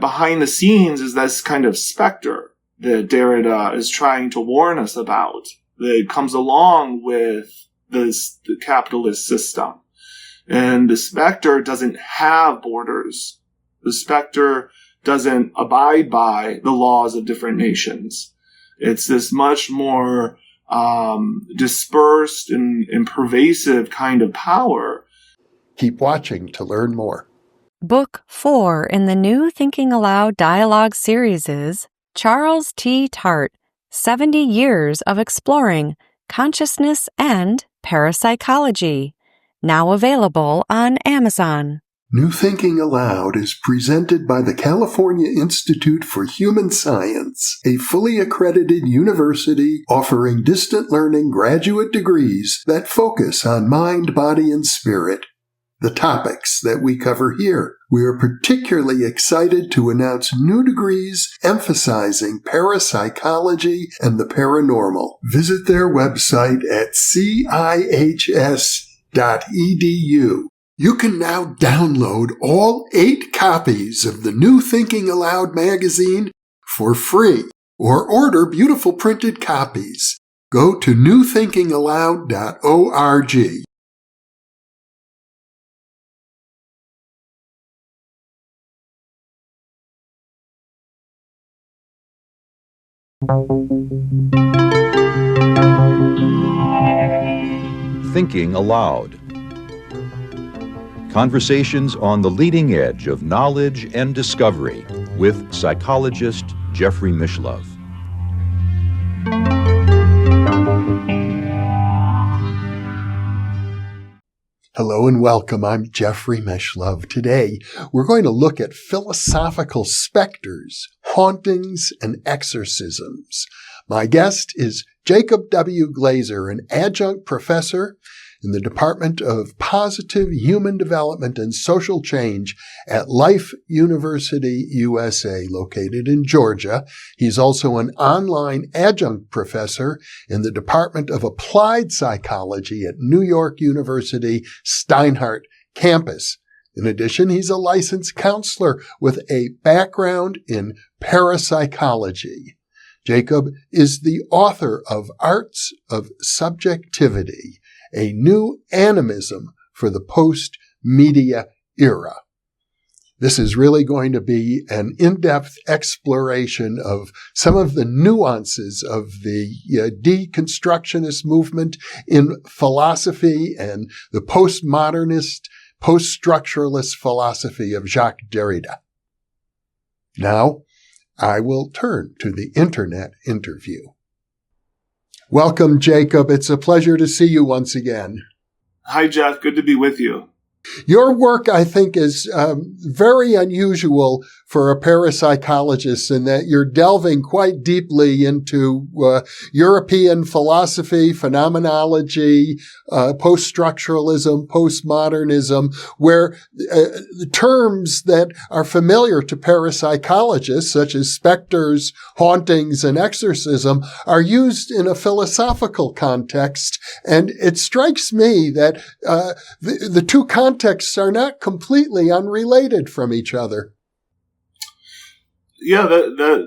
behind the scenes is this kind of specter that Derrida is trying to warn us about, that comes along with the capitalist system. And the specter doesn't have borders. The specter doesn't abide by the laws of different nations. It's this much more dispersed and pervasive kind of power. Keep watching to learn more. Book 4 in the new Thinking Aloud dialogue series is Charles T. Tart, 70 Years of Exploring Consciousness and Parapsychology, now available on Amazon. New Thinking Aloud is presented by the California Institute for Human Science, a fully accredited university offering distant learning graduate degrees that focus on mind, body, and spirit. The topics that we cover here. We are particularly excited to announce new degrees emphasizing parapsychology and the paranormal. Visit their website at cihs.edu. You can now download all 8 copies of the New Thinking Aloud magazine for free, or order beautiful printed copies. Go to newthinkingaloud.org. Thinking Aloud. Conversations on the leading edge of knowledge and discovery with psychologist Jeffrey Mishlove. Hello and welcome. I'm Jeffrey Mishlove. Today, we're going to look at philosophical specters, hauntings, and exorcisms. My guest is Jacob W. Glazier, an adjunct professor in the Department of Positive Human Development and Social Change at Life University, USA, located in Georgia. He's also an online adjunct professor in the Department of Applied Psychology at New York University Steinhardt campus. In addition, he's a licensed counselor with a background in parapsychology. Jacob is the author of Arts of Subjectivity, a new animism for the post-media era. This is really going to be an in-depth exploration of some of the nuances of the deconstructionist movement in philosophy and the postmodernist, post-structuralist philosophy of Jacques Derrida. Now, I will turn to the internet interview. Welcome, Jacob. It's a pleasure to see you once again. Hi, Jeff. Good to be with you. Your work, I think, is very unusual for a parapsychologist in that you're delving quite deeply into European philosophy, phenomenology, post-structuralism, postmodernism, where the terms that are familiar to parapsychologists, such as specters, hauntings, and exorcism, are used in a philosophical context. And it strikes me that the two contexts are not completely unrelated from each other. Yeah,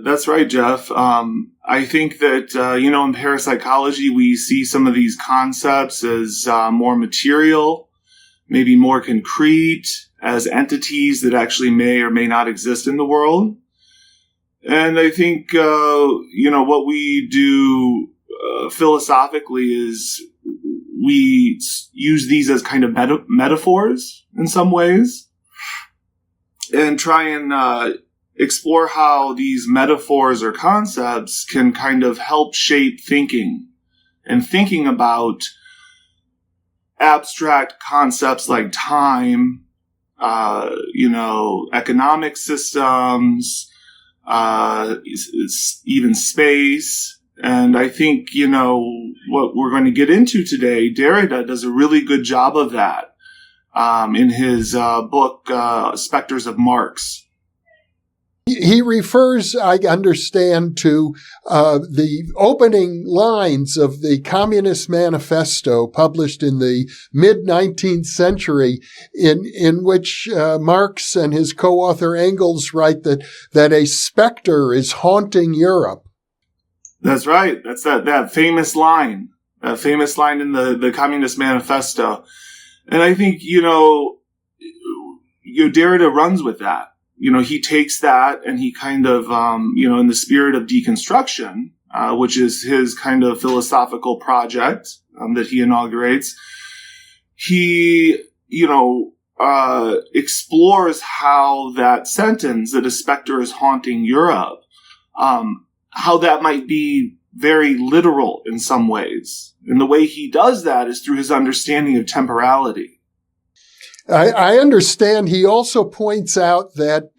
that's right, Jeff. I think that, in parapsychology, we see some of these concepts as more material, maybe more concrete, as entities that actually may or may not exist in the world. And I think, what we do philosophically is we use these as kind of metaphors in some ways and try and explore how these metaphors or concepts can kind of help shape thinking and thinking about abstract concepts like time, economic systems, even space. And I think, what we're going to get into today, Derrida does a really good job of that in his book, Specters of Marx. He refers, I understand, to the opening lines of the Communist Manifesto published in the mid-19th century, in which Marx and his co-author Engels write that a specter is haunting Europe. That's right. That's that famous line. That famous line in the Communist Manifesto. And I think, Derrida runs with that. He takes that and he kind of, in the spirit of deconstruction, which is his kind of philosophical project that he inaugurates, he, explores how that sentence that a specter is haunting Europe, how that might be very literal in some ways. And the way he does that is through his understanding of temporality. I understand he also points out that,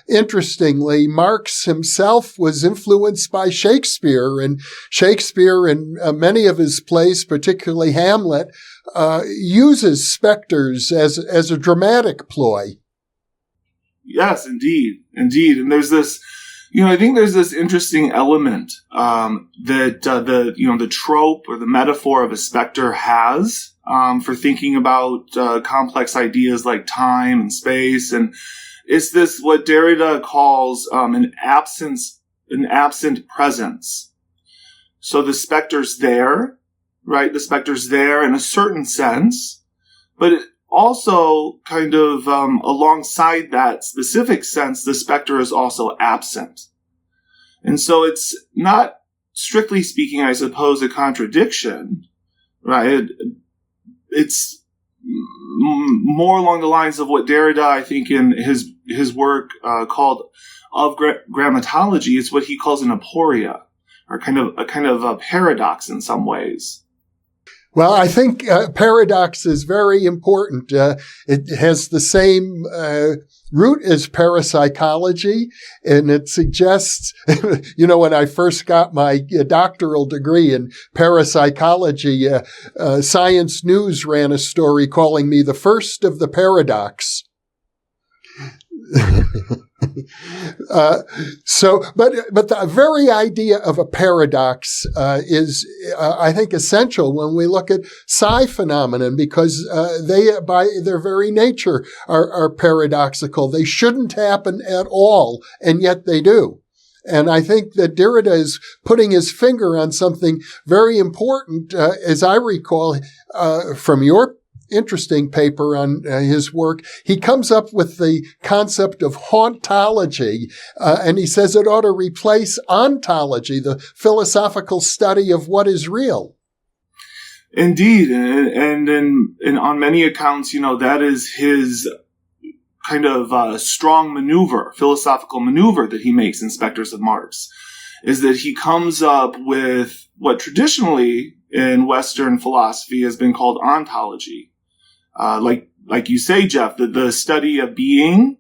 interestingly, Marx himself was influenced by Shakespeare, and Shakespeare in many of his plays, particularly Hamlet, uses specters as a dramatic ploy. Yes, indeed. And there's this, I think there's this interesting element that the trope or the metaphor of a specter has for thinking about complex ideas like time and space, and it's this what Derrida calls an absent presence. So the specter's there, right? The specter's there in a certain sense, but it also kind of alongside that specific sense, the specter is also absent. And so it's not, strictly speaking, I suppose, a contradiction, right? It's more along the lines of what Derrida, I think, in his work called Of Grammatology, it's what he calls an aporia, or kind of a paradox in some ways. Well, I think paradox is very important. It has the same root as parapsychology, and it suggests, when I first got my doctoral degree in parapsychology, Science News ran a story calling me the first of the paradox. But the very idea of a paradox is, I think, essential when we look at psi phenomenon, because they, by their very nature, are paradoxical. They shouldn't happen at all, and yet they do. And I think that Derrida is putting his finger on something very important, as I recall from your interesting paper on his work. He comes up with the concept of hauntology, and he says it ought to replace ontology, the philosophical study of what is real. Indeed, and on many accounts, that is his kind of strong maneuver, philosophical maneuver that he makes in Specters of Marx, is that he comes up with what traditionally in Western philosophy has been called ontology. Like you say, Jeff, the study of being,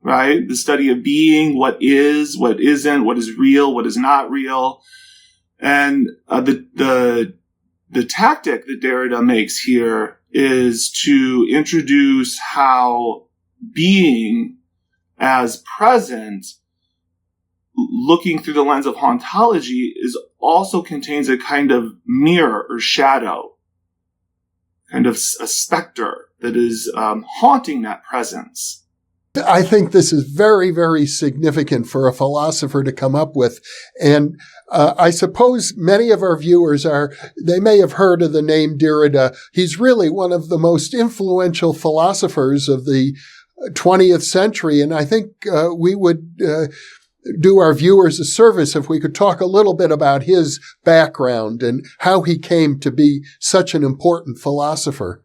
right? The study of being, what is, what isn't, what is real, what is not real. And the tactic that Derrida makes here is to introduce how being as present, looking through the lens of hauntology, also contains a kind of mirror or shadow, kind of a specter that is haunting that presence. I think this is very, very significant for a philosopher to come up with. And I suppose many of our viewers they may have heard of the name Derrida. He's really one of the most influential philosophers of the 20th century. And I think we would do our viewers a service if we could talk a little bit about his background and how he came to be such an important philosopher.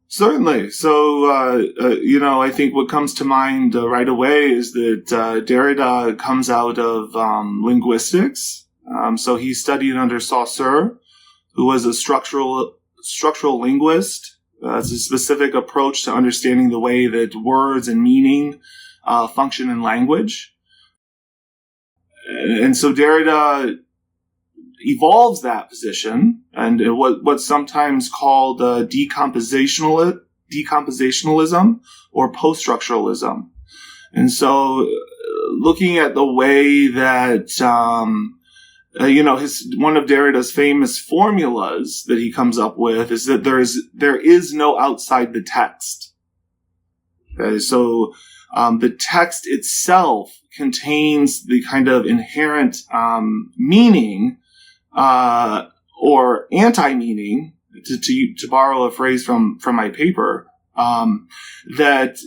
Certainly. So, I think what comes to mind right away is that Derrida comes out of linguistics. So he studied under Saussure, who was a structural linguist. It's a specific approach to understanding the way that words and meaning function in language. And so Derrida evolves that position, and what's sometimes called decompositionalism or post-structuralism. And so looking at the way that, one of Derrida's famous formulas that he comes up with is that there is no outside the text. Okay, so the text itself contains the kind of inherent meaning or anti-meaning, to borrow a phrase from my paper, that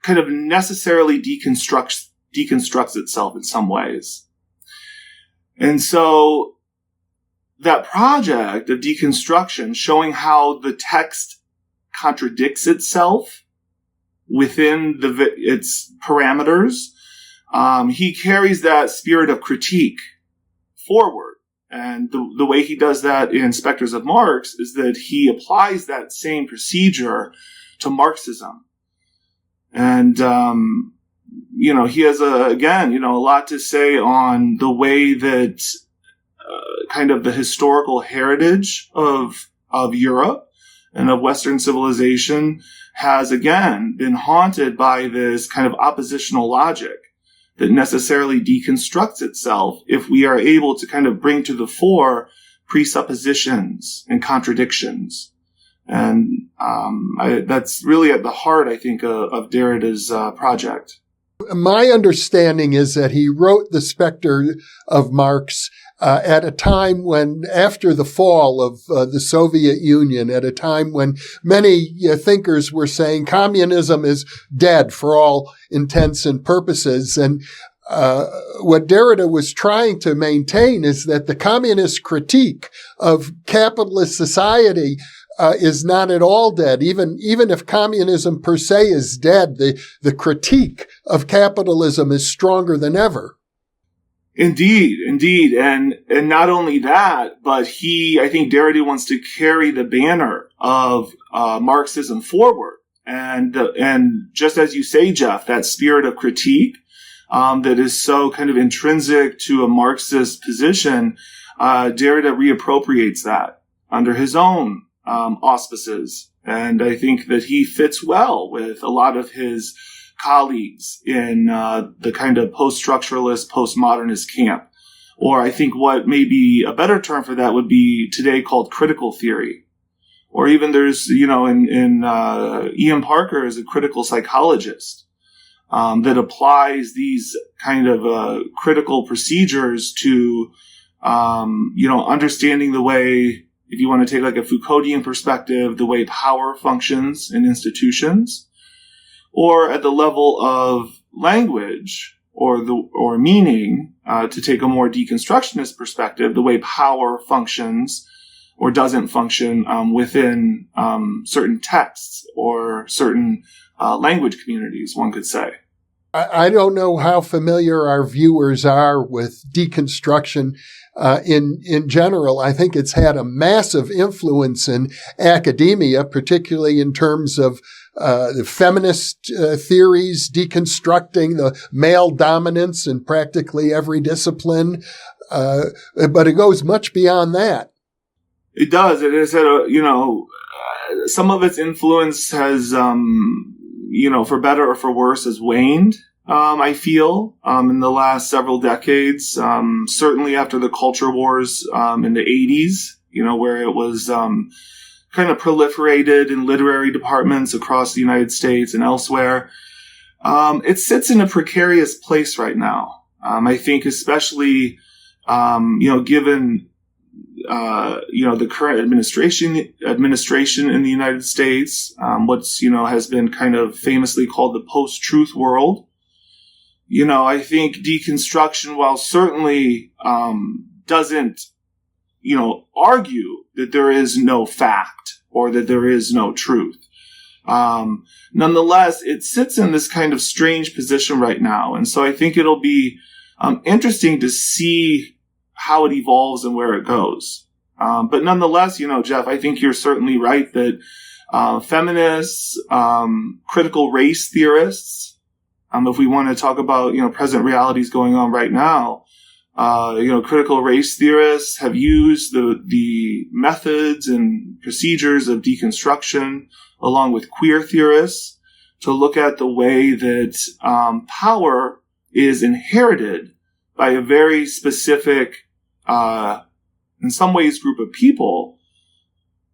kind of necessarily deconstructs itself in some ways. And so that project of deconstruction, showing how the text contradicts itself within its parameters, he carries that spirit of critique forward. And the way he does that in Specters of Marx is that he applies that same procedure to Marxism. And, he has a lot to say on the way that kind of the historical heritage of Europe and of Western civilization has, again, been haunted by this kind of oppositional logic that necessarily deconstructs itself if we are able to kind of bring to the fore presuppositions and contradictions. And that's really at the heart, I think, of Derrida's project. My understanding is that he wrote The Specter of Marx at a time when, after the fall of the Soviet Union, at a time when many thinkers were saying communism is dead for all intents and purposes. And what Derrida was trying to maintain is that the communist critique of capitalist society is not at all dead. Even if communism per se is dead, the critique of capitalism is stronger than ever. Indeed. And not only that, but I think Derrida wants to carry the banner of Marxism forward. And just as you say, Jeff, that spirit of critique that is so kind of intrinsic to a Marxist position, Derrida reappropriates that under his own auspices. And I think that he fits well with a lot of his colleagues in the kind of post-structuralist, postmodernist camp. Or I think what may be a better term for that would be today called critical theory. Or even there's, in Ian Parker is a critical psychologist that applies these kind of critical procedures to, understanding the way, if you want to take like a Foucauldian perspective, the way power functions in institutions, or at the level of language or meaning, to take a more deconstructionist perspective, the way power functions or doesn't function within certain texts or certain language communities, one could say. I don't know how familiar our viewers are with deconstruction in general. I think it's had a massive influence in academia, particularly in terms of the feminist theories, deconstructing the male dominance in practically every discipline. But it goes much beyond that. It does. It has had some of its influence has, for better or for worse, has waned. I feel, in the last several decades, certainly after the culture wars, in the 80s, where it was, kind of proliferated in literary departments across the United States and elsewhere. It sits in a precarious place right now. I think especially, given, the current administration in the United States, has been kind of famously called the post-truth world. I think deconstruction, while certainly, doesn't, argue that there is no fact or that there is no truth. Nonetheless, it sits in this kind of strange position right now. And so I think it'll be interesting to see how it evolves and where it goes. But nonetheless, Jeff, I think you're certainly right that feminists, critical race theorists, if we want to talk about, present realities going on right now, critical race theorists have used the methods and procedures of deconstruction along with queer theorists to look at the way that power is inherited by a very specific, in some ways, group of people,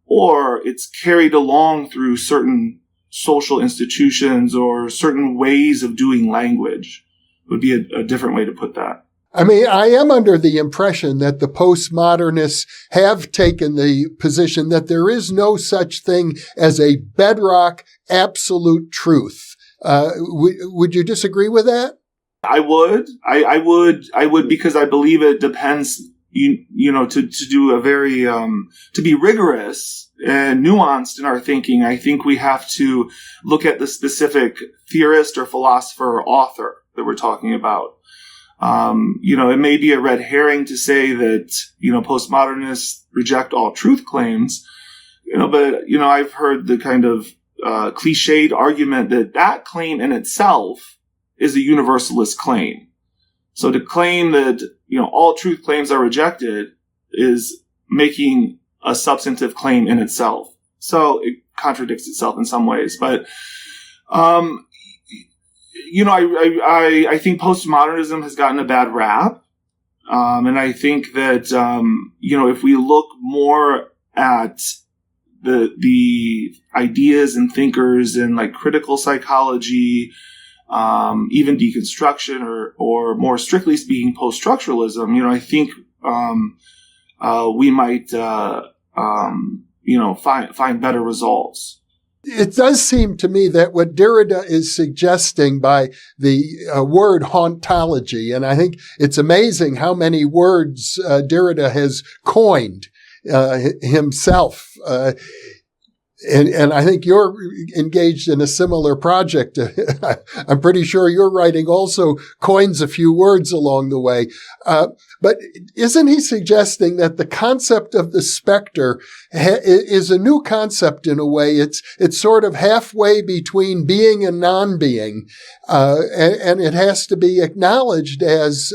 or it's carried along through certain social institutions or certain ways of doing language, would be a different way to put that. I mean, I am under the impression that the postmodernists have taken the position that there is no such thing as a bedrock absolute truth. Would you disagree with that? I would. I would because I believe it depends, to do a very, to be rigorous and nuanced in our thinking. I think we have to look at the specific theorist or philosopher or author that we're talking about. It may be a red herring to say that, postmodernists reject all truth claims, but, I've heard the kind of, cliched argument that claim in itself is a universalist claim. So to claim that, all truth claims are rejected is making a substantive claim in itself. So it contradicts itself in some ways, but, I think postmodernism has gotten a bad rap. And I think that, if we look more at the ideas and thinkers in like critical psychology, even deconstruction or more strictly speaking, post-structuralism, I think, we might, find better results. It does seem to me that what Derrida is suggesting by the word hauntology, and I think it's amazing how many words Derrida has coined himself. And I think you're engaged in a similar project. I'm pretty sure your writing also coins a few words along the way. But isn't he suggesting that the concept of the specter is a new concept in a way? It's sort of halfway between being and non-being, and it has to be acknowledged as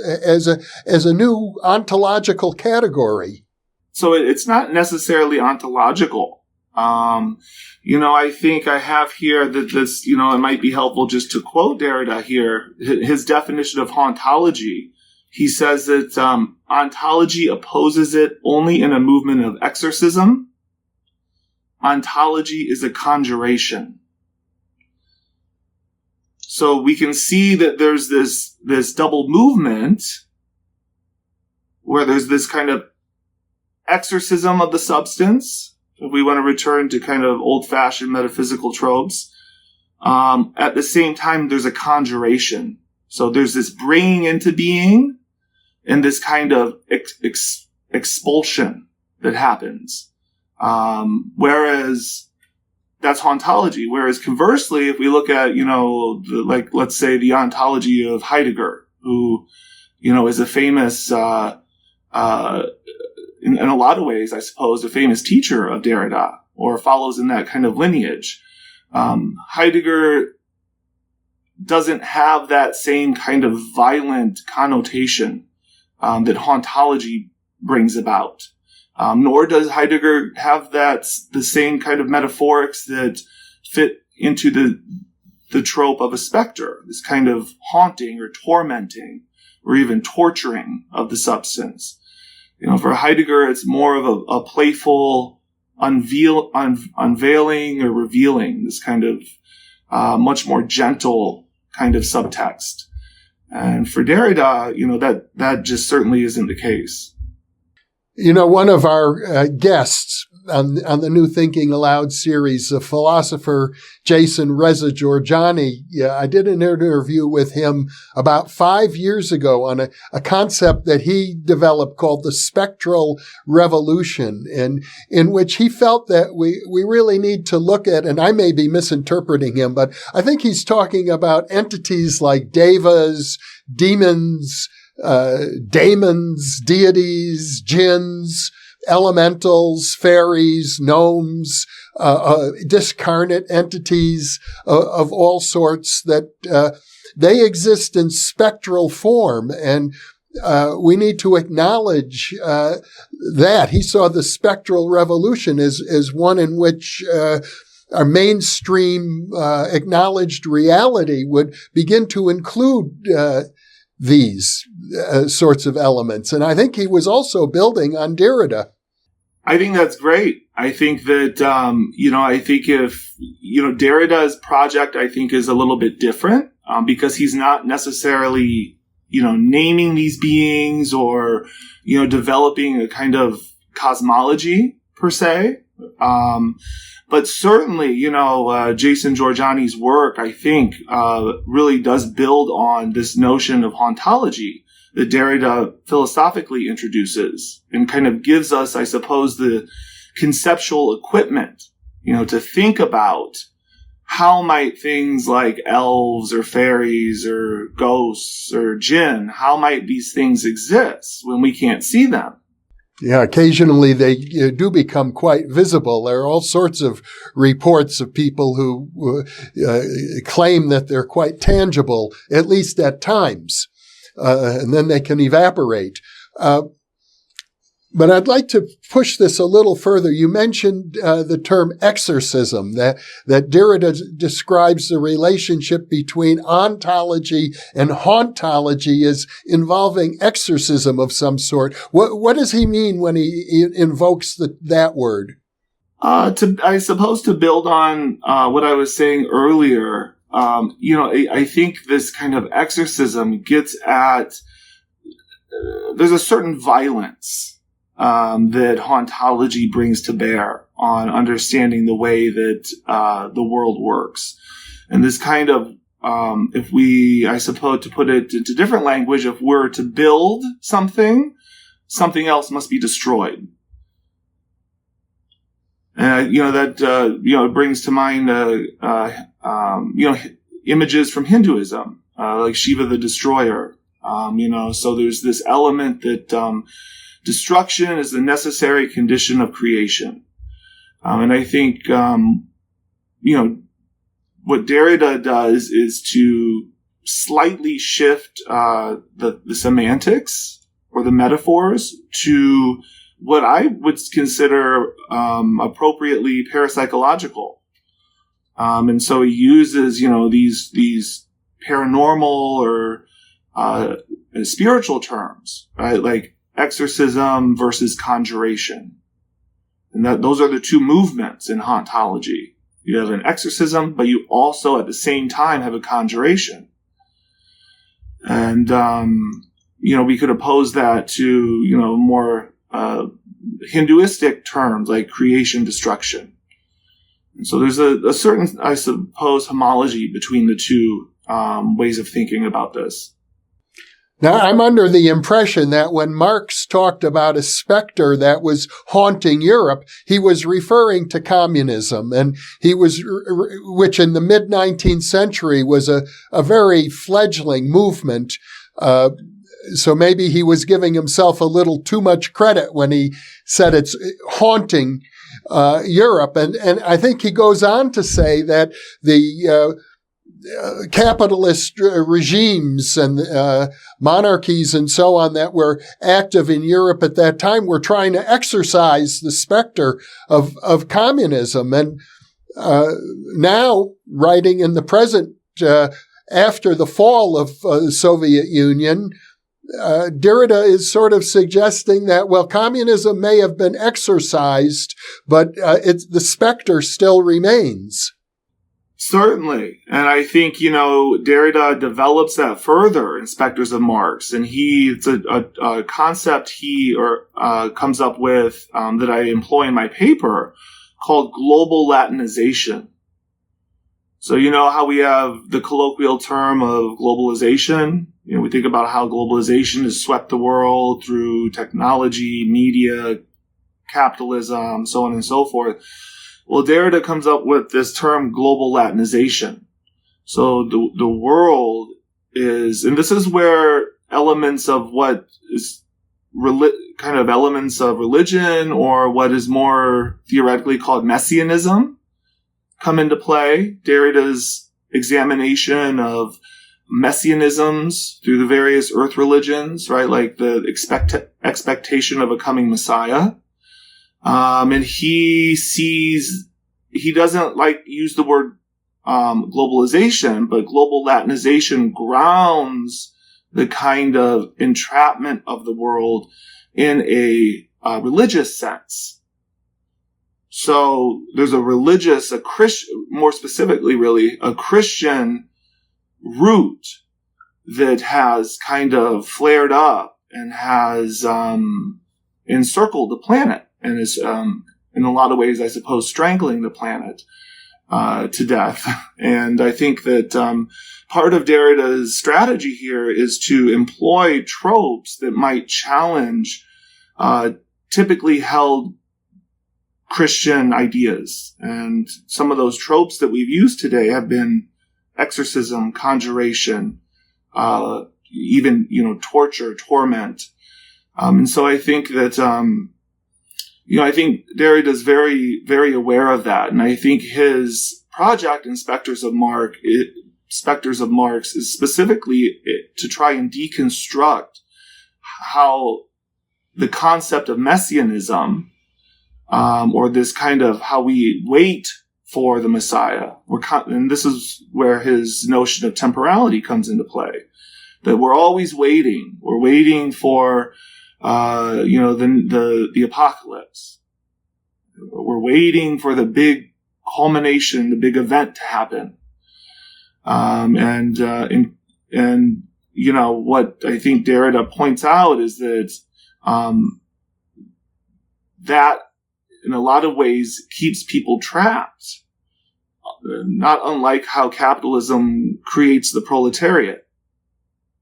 a new ontological category. So it's not necessarily ontological. I think I have here that this, it might be helpful just to quote Derrida here, his definition of hauntology. He says that ontology opposes it only in a movement of exorcism. Ontology is a conjuration. So we can see that there's this double movement where there's this kind of exorcism of the substance, if we want to return to kind of old-fashioned metaphysical tropes. At the same time, there's a conjuration. So there's this bringing into being and this kind of expulsion that happens. Whereas that's hauntology. Whereas conversely, if we look at, let's say the ontology of Heidegger, who, is a famous, in a lot of ways, I suppose, a famous teacher of Derrida, or follows in that kind of lineage. Heidegger doesn't have that same kind of violent connotation that hauntology brings about. Nor does Heidegger have the same kind of metaphorics that fit into the trope of a specter, this kind of haunting or tormenting or even torturing of the substance. For Heidegger, it's more of a playful unveiling or revealing, this kind of much more gentle kind of subtext. And for Derrida, that just certainly isn't the case. One of our guests on the New Thinking Aloud series, the philosopher Jason Reza Georgiani, I did an interview with him about 5 years ago on a concept that he developed called the spectral revolution, and in which he felt that we really need to look at, and I may be misinterpreting him, but I think he's talking about entities like devas, demons, daemons, deities, jinns, elementals, fairies, gnomes, discarnate entities of all sorts, that they exist in spectral form, and we need to acknowledge that. He saw the spectral revolution as one in which our mainstream acknowledged reality would begin to include these sorts of elements. And I think he was also building on Derrida. I think that's great. I think that, I think if, Derrida's project, I think, is a little bit different because he's not necessarily, naming these beings or, developing a kind of cosmology per se. But certainly, Jason Giorgiani's work, I think, really does build on this notion of hauntology that Derrida philosophically introduces and kind of gives us, I suppose, the conceptual equipment, to think about how might things like elves or fairies or ghosts or jinn, how might these things exist when we can't see them? Yeah, occasionally they do become quite visible. There are all sorts of reports of people who claim that they're quite tangible, at least at times. And then they can evaporate. But I'd like to push this a little further. You mentioned the term exorcism, that Derrida describes the relationship between ontology and hauntology as involving exorcism of some sort. What does he mean when he invokes that word? I suppose to build on what I was saying earlier, I think this kind of exorcism gets at, there's a certain violence that hauntology brings to bear on understanding the way that the world works. And this kind of, I suppose to put it into different language, if we're to build something else must be destroyed. And, it brings to mind, images from Hinduism, like Shiva the Destroyer. So there's this element that, destruction is the necessary condition of creation. And I think, what Derrida does is to slightly shift the semantics or the metaphors to what I would consider appropriately parapsychological. And so he uses, these paranormal or spiritual terms, right? Like exorcism versus conjuration. And those are the two movements in hauntology. You have an exorcism, but you also at the same time have a conjuration. And, we could oppose that to, more Hinduistic terms like creation, destruction. And so there's a certain, I suppose, homology between the two ways of thinking about this. Now, I'm under the impression that when Marx talked about a specter that was haunting Europe, he was referring to communism, and which in the mid-19th century was a very fledgling movement. So maybe he was giving himself a little too much credit when he said it's haunting Europe. And I think he goes on to say that the capitalist regimes and monarchies and so on that were active in Europe at that time were trying to exorcise the specter of communism. And now, writing in the present, after the fall of the Soviet Union, Derrida is sort of suggesting that, well, communism may have been exorcised, but the specter still remains. Certainly. And I think, Derrida develops that further in Specters of Marx. And it's a concept he comes up with that I employ in my paper called global Latinization. So how we have the colloquial term of globalization. We think about how globalization has swept the world through technology, media, capitalism, so on and so forth. Well, Derrida comes up with this term global Latinization. So the world is, and this is where elements of what is kind of elements of religion or what is more theoretically called messianism come into play. Derrida's examination of messianisms through the various earth religions, right? Like the expectation of a coming Messiah. And he sees he doesn't use the word globalization, but global Latinization grounds the kind of entrapment of the world in a religious sense. So there's a Christian, more specifically really, a Christian root that has kind of flared up and has encircled the planet and is in a lot of ways, I suppose, strangling the planet to death. And I think that part of Derrida's strategy here is to employ tropes that might challenge typically held Christian ideas. And some of those tropes that we've used today have been exorcism, conjuration, even, torture, torment. And so I think that, I think Derrida's very, very aware of that. And I think his project in Specters of Marx is specifically to try and deconstruct how the concept of messianism, or this kind of how we wait for the Messiah. And this is where his notion of temporality comes into play. That we're always waiting. We're waiting for, the apocalypse. We're waiting for the big culmination, the big event to happen. What I think Derrida points out is that, that in a lot of ways keeps people trapped. Not unlike how capitalism creates the proletariat.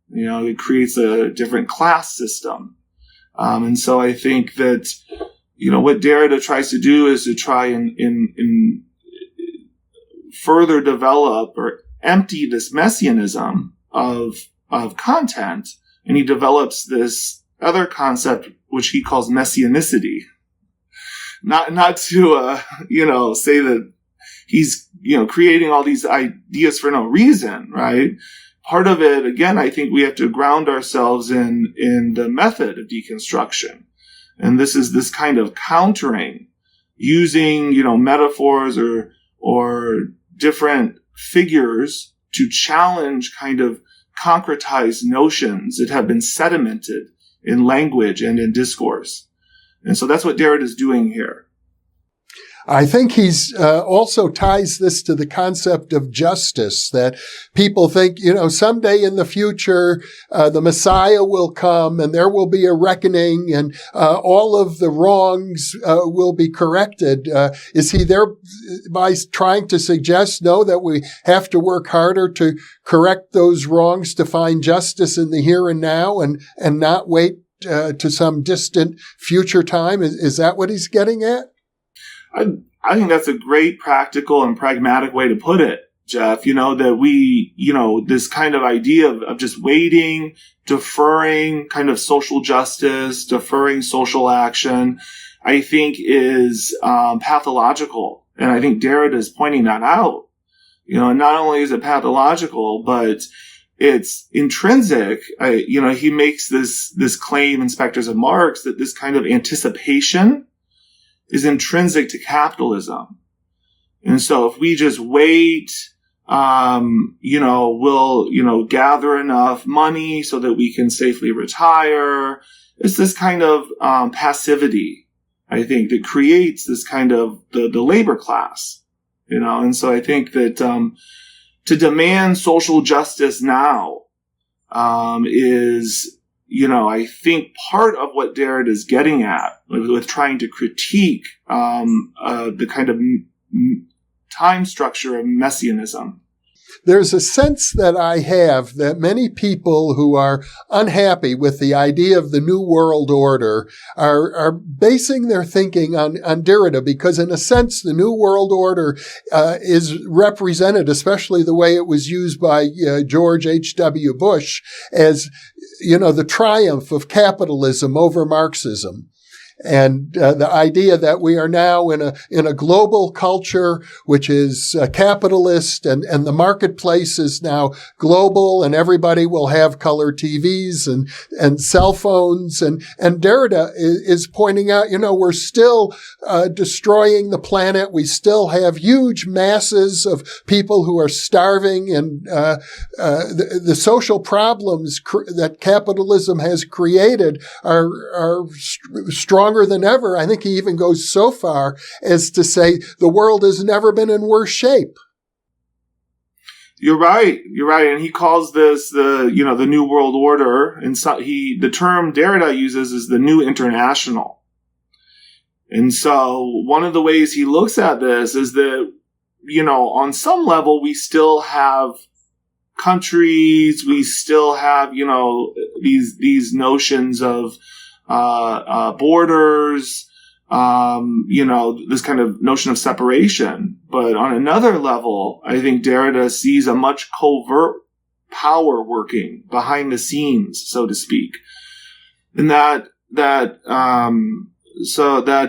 It creates a different class system. And so I think that, what Derrida tries to do is to try and further develop or empty this messianism of content. And he develops this other concept, which he calls messianicity. Not to, say that he's, creating all these ideas for no reason, right? Part of it, again, I think we have to ground ourselves in the method of deconstruction. And this is this kind of countering, using, metaphors or different figures to challenge kind of concretized notions that have been sedimented in language and in discourse. And so that's what Derrida is doing here. I think he's also ties this to the concept of justice, that people think, someday in the future, the Messiah will come and there will be a reckoning and all of the wrongs will be corrected. Is he there by trying to suggest, no, that we have to work harder to correct those wrongs to find justice in the here and now and not wait to some distant future time? Is that what he's getting at? I think that's a great practical and pragmatic way to put it, Jeff. That we, this kind of idea of just waiting, deferring kind of social justice, deferring social action, I think is pathological. And I think Derrida is pointing that out. And not only is it pathological, but it's intrinsic. He makes this claim in Specters of Marx that this kind of anticipation is intrinsic to capitalism. And so if we just wait, we'll, gather enough money so that we can safely retire. It's this kind of passivity, I think, that creates this kind of the labor class, And so I think that to demand social justice now is, I think part of what Derrida is getting at with trying to critique the kind of time structure of messianism. There's a sense that I have that many people who are unhappy with the idea of the New World Order are basing their thinking on Derrida, because in a sense, the New World Order is represented, especially the way it was used by George H.W. Bush, as, the triumph of capitalism over Marxism. and the idea that we are now in a global culture which is capitalist, and the marketplace is now global, and everybody will have color TVs and cell phones, and Derrida is pointing out, we're still destroying the planet. We still have huge masses of people who are starving, and the social problems that capitalism has created are stronger than ever. I think he even goes so far as to say the world has never been in worse shape. You're right. And he calls this the New World Order. And so the term Derrida uses is the New International. And so one of the ways he looks at this is that, on some level, we still have countries, we still have, these notions of borders, this kind of notion of separation. But on another level, I think Derrida sees a much covert power working behind the scenes, so to speak. And that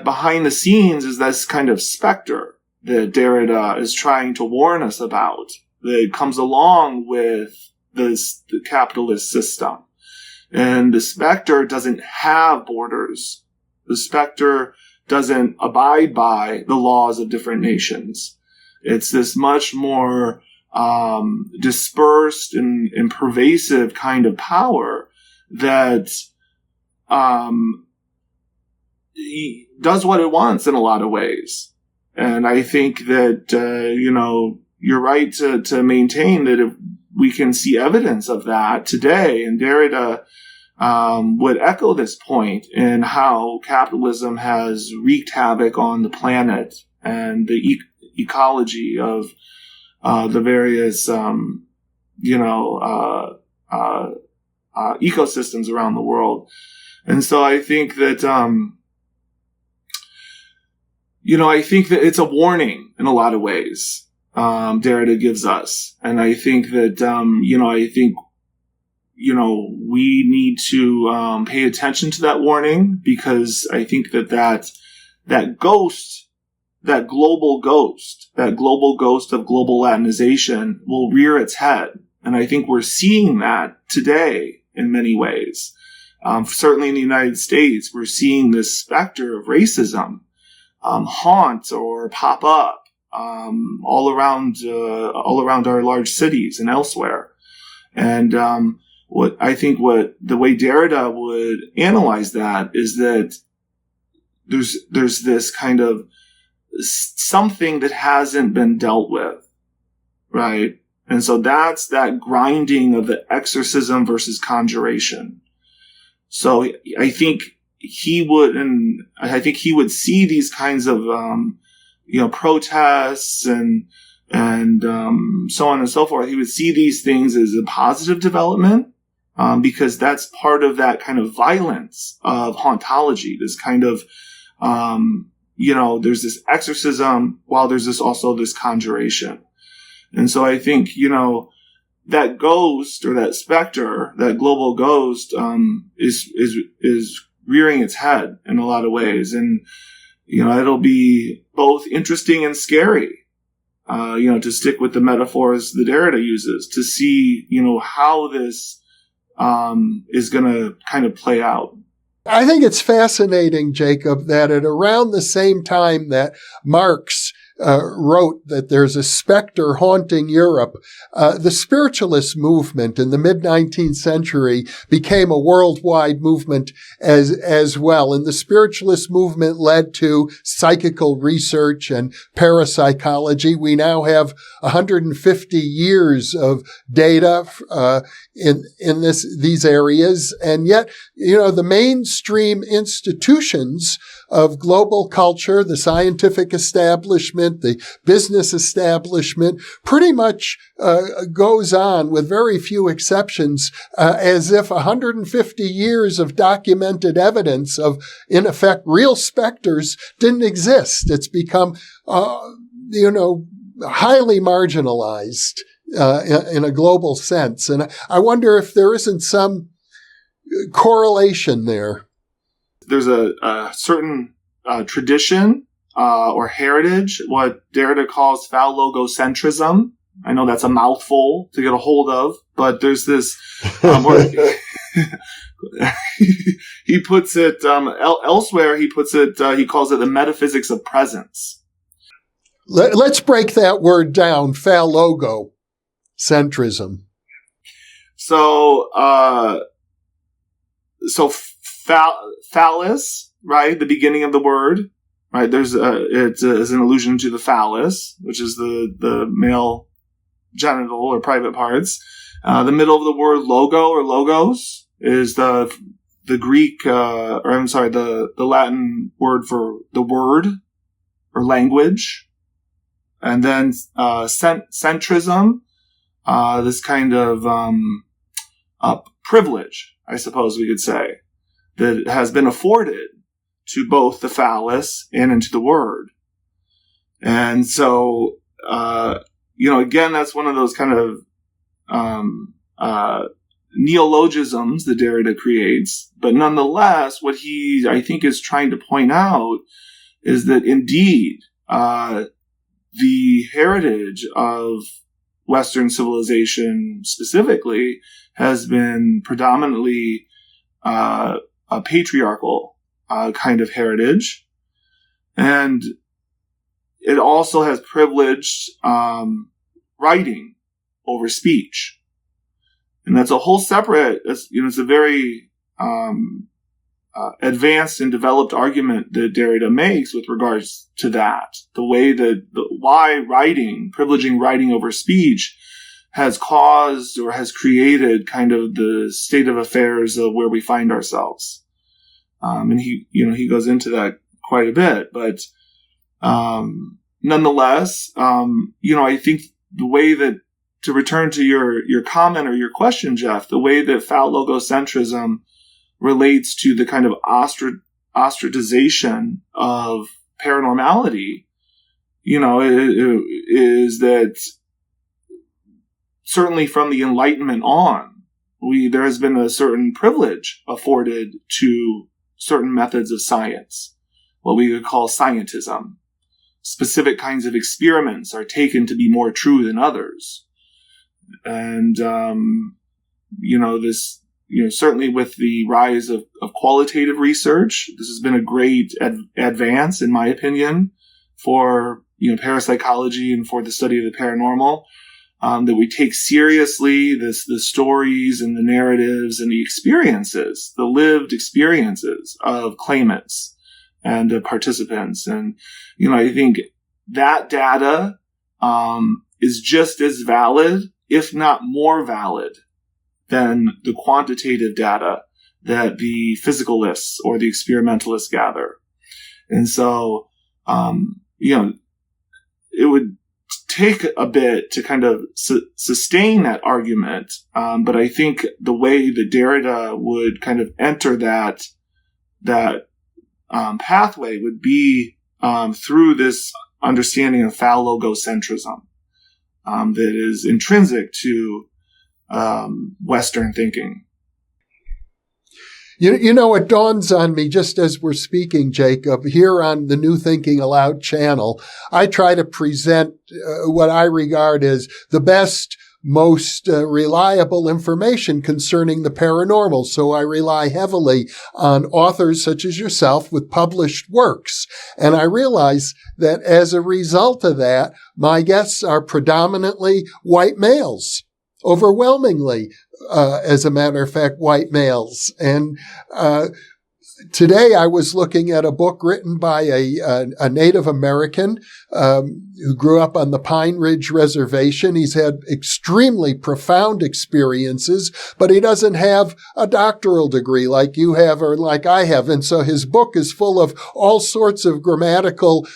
behind the scenes is this kind of specter that Derrida is trying to warn us about, that comes along with the capitalist system. And the specter doesn't have borders. The specter doesn't abide by the laws of different nations. It's this much more dispersed and pervasive kind of power that does what it wants in a lot of ways. And I think that, you're right to maintain that if we can see evidence of that today. And Derrida would echo this point in how capitalism has wreaked havoc on the planet and the ecology of the various, ecosystems around the world. And so I think that, I think that it's a warning in a lot of ways. Derrida gives us. And I think that, we need to pay attention to that warning, because I think that ghost, that global ghost of global Latinization will rear its head. And I think we're seeing that today in many ways. Certainly in the United States, we're seeing this specter of racism haunt or pop up all around our large cities and elsewhere. And the way Derrida would analyze that is that there's this kind of something that hasn't been dealt with, right? And so that's that grinding of the exorcism versus conjuration. So I think he would see these kinds of protests and so on and so forth. He would see these things as a positive development, because that's part of that kind of violence of hauntology. This kind of there's this exorcism while there's this conjuration. And so I think that ghost, or that specter, that global ghost, is rearing its head in a lot of ways. And it'll be both interesting and scary, to stick with the metaphors that Derrida uses, to see, how this is going to kind of play out. I think it's fascinating, Jacob, that at around the same time that Marx wrote that there's a specter haunting Europe, the spiritualist movement in the mid-19th century became a worldwide movement as well. And the spiritualist movement led to psychical research and parapsychology. We now have 150 years of data in these areas. And yet, the mainstream institutions of global culture, the scientific establishment, the business establishment, pretty much goes on, with very few exceptions, as if 150 years of documented evidence of, in effect, real specters didn't exist. It's become, highly marginalized in a global sense. And I wonder if there isn't some correlation there. there's a certain tradition or heritage, what Derrida calls phallogocentrism. I know that's a mouthful to get a hold of, but there's this, he puts it, elsewhere he puts it, he calls it the metaphysics of presence. Let's break that word down, phallogocentrism. So phallus, right? The beginning of the word, right? There's it is an allusion to the phallus, which is the male genital or private parts. The middle of the word logo or logos is the Greek, the Latin word for the word or language. And then centrism, this kind of privilege, I suppose we could say, that has been afforded to both the phallus and into the word. And so, again, that's one of those kind of neologisms that Derrida creates. But nonetheless, what he, I think, is trying to point out is that indeed, the heritage of Western civilization specifically has been predominantly a patriarchal kind of heritage. And it also has privileged writing over speech. And that's a whole separate, it's a very advanced and developed argument that Derrida makes with regards to that. The way that, why writing, privileging writing over speech has caused or has created kind of the state of affairs of where we find ourselves. And he goes into that quite a bit, but, nonetheless, I think the way that, to return to your comment or your question, Jeff, the way that phallogocentrism relates to the kind of ostracization of paranormality, is that certainly from the Enlightenment on, there has been a certain privilege afforded to certain methods of science, what we would call scientism. Specific kinds of experiments are taken to be more true than others. And, certainly with the rise of qualitative research, this has been a great advance, in my opinion, for, parapsychology and for the study of the paranormal, that we take seriously the stories and the narratives and the experiences, the lived experiences of claimants and participants. And, I think that data is just as valid, if not more valid, than the quantitative data that the physicalists or the experimentalists gather. And so, it would take a bit to kind of sustain that argument. But I think the way that Derrida would kind of enter that pathway would be through this understanding of phallogocentrism that is intrinsic to Western thinking. It dawns on me just as we're speaking, Jacob, here on the New Thinking Aloud channel, I try to present what I regard as the best, most reliable information concerning the paranormal. So I rely heavily on authors such as yourself with published works. And I realize that as a result of that, my guests are predominantly white males. Overwhelmingly, as a matter of fact, white males. And today I was looking at a book written by a Native American who grew up on the Pine Ridge Reservation. He's had extremely profound experiences, but he doesn't have a doctoral degree like you have or like I have. And so his book is full of all sorts of grammatical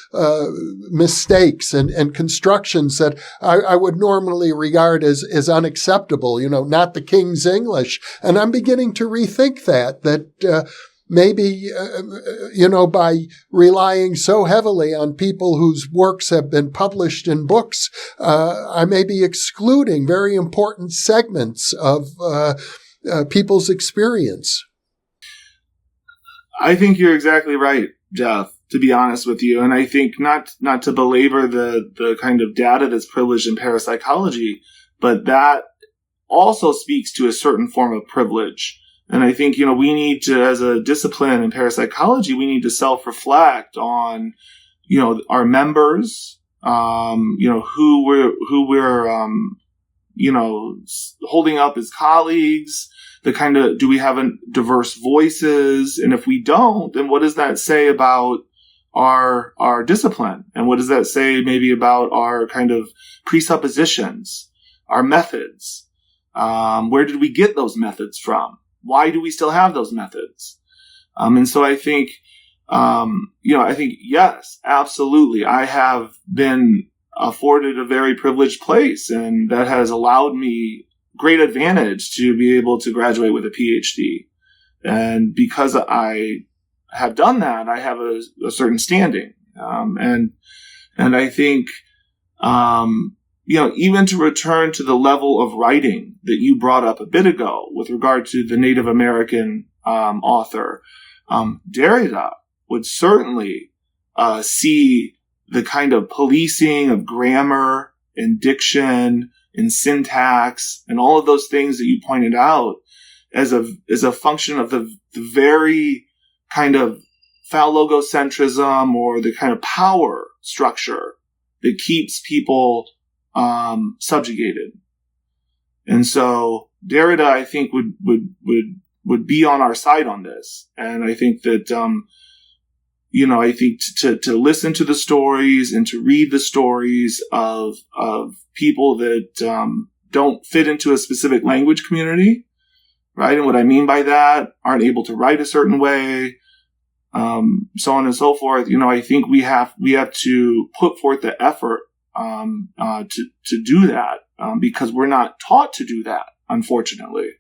mistakes and constructions that I would normally regard as unacceptable, not the King's English. And I'm beginning to rethink that maybe, by relying so heavily on people whose works have been published in books, I may be excluding very important segments of people's experience. I think you're exactly right, Jeff, to be honest with you. And I think not to belabor the kind of data that's privileged in parapsychology, but that also speaks to a certain form of privilege. And I think, we need to, as a discipline in parapsychology, we need to self-reflect on, our members, who we're holding up as colleagues, do we have diverse voices? And if we don't, then what does that say about our discipline? And what does that say maybe about our kind of presuppositions, our methods? Where did we get those methods from? Why do we still have those methods? And so I think, yes, absolutely. I have been afforded a very privileged place, and that has allowed me great advantage to be able to graduate with a PhD. And because I have done that, I have a certain standing. And I think, even to return to the level of writing that you brought up a bit ago with regard to the Native American author, Derrida would certainly see the kind of policing of grammar and diction and syntax and all of those things that you pointed out as a function of the very kind of phallogocentrism, or the kind of power structure that keeps people subjugated. And so Derrida, I think, would be on our side on this. And I think that, I think to listen to the stories and to read the stories of people that don't fit into a specific language community, right? And what I mean by that, aren't able to write a certain way, so on and so forth. I think we have to put forth the effort to do that, because we're not taught to do that, unfortunately.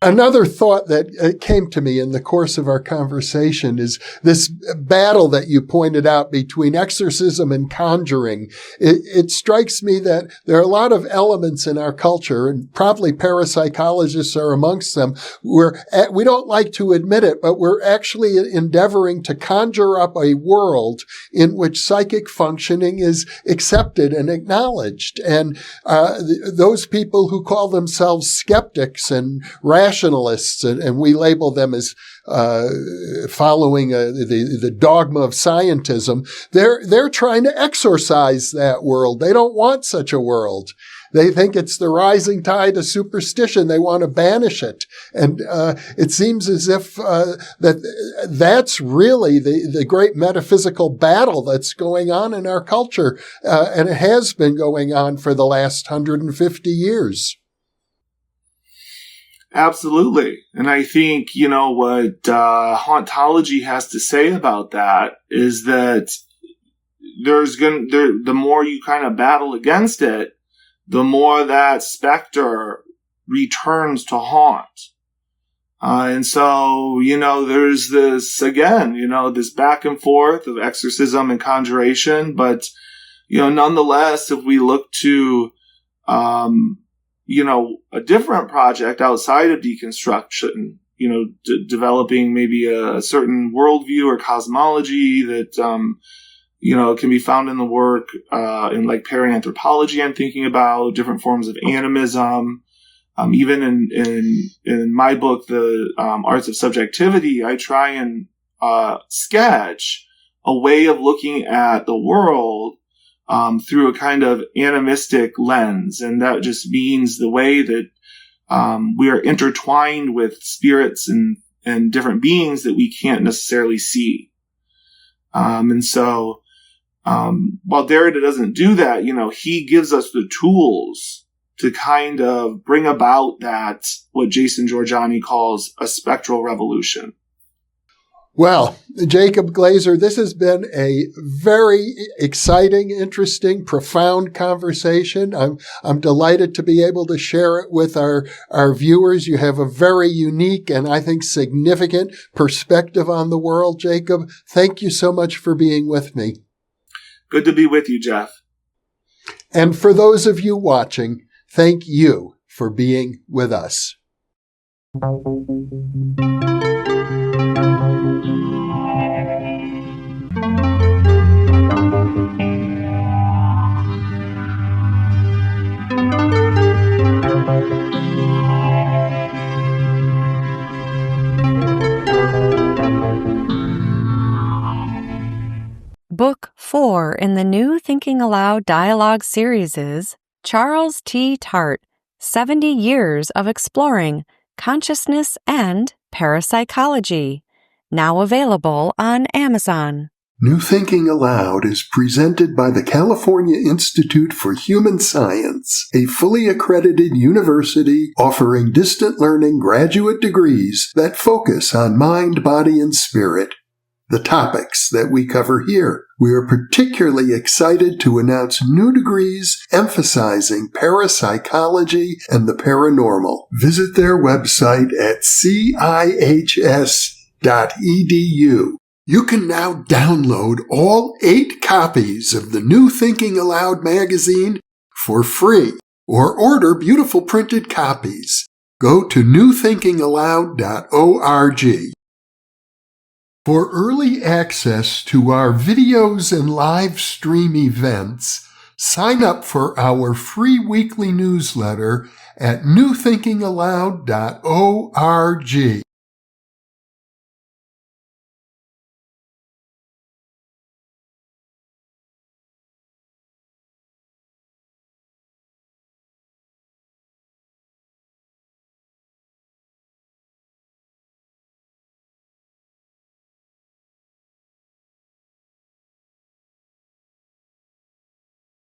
Another thought that came to me in the course of our conversation is this battle that you pointed out between exorcism and conjuring. It strikes me that there are a lot of elements in our culture, and probably parapsychologists are amongst them, where we don't like to admit it, but we're actually endeavoring to conjure up a world in which psychic functioning is accepted and acknowledged. And those people who call themselves skeptics and rationalists, and we label them as following the dogma of scientism, they're trying to exorcise that world. They don't want such a world. They think it's the rising tide of superstition. They want to banish it. And it seems as if that's really the great metaphysical battle that's going on in our culture, and it has been going on for the last 150 years. Absolutely. And I think, what hauntology has to say about that is that the more you kind of battle against it, the more that specter returns to haunt. And so, there's this, again, this back and forth of exorcism and conjuration. But, nonetheless, if we look to, a different project outside of deconstruction, developing maybe a certain worldview or cosmology that, can be found in the work, in like paraanthropology. I'm thinking about different forms of animism. Even in my book, The Arts of Subjectivity, I try and, sketch a way of looking at the world through a kind of animistic lens. And that just means the way that we are intertwined with spirits and different beings that we can't necessarily see. And so while Derrida doesn't do that, he gives us the tools to kind of bring about that, what Jason Giorgiani calls a spectral revolution. Well, Jacob Glazier, this has been a very exciting, interesting, profound conversation. I'm delighted to be able to share it with our viewers. You have a very unique and I think significant perspective on the world, Jacob. Thank you so much for being with me. Good to be with you, Jeff. And for those of you watching, thank you for being with us. Book 4 in the new Thinking Aloud dialogue series is Charles T. Tart, 70 Years of Exploring Consciousness and Parapsychology, now available on Amazon. New Thinking Aloud is presented by the California Institute for Human Science, a fully accredited university offering distant learning graduate degrees that focus on mind, body, and spirit. The topics that we cover here. We are particularly excited to announce new degrees emphasizing parapsychology and the paranormal. Visit their website at cihs.edu. You can now download all 8 copies of the New Thinking Aloud magazine for free, or order beautiful printed copies. Go to newthinkingaloud.org. For early access to our videos and live stream events, sign up for our free weekly newsletter at newthinkingaloud.org.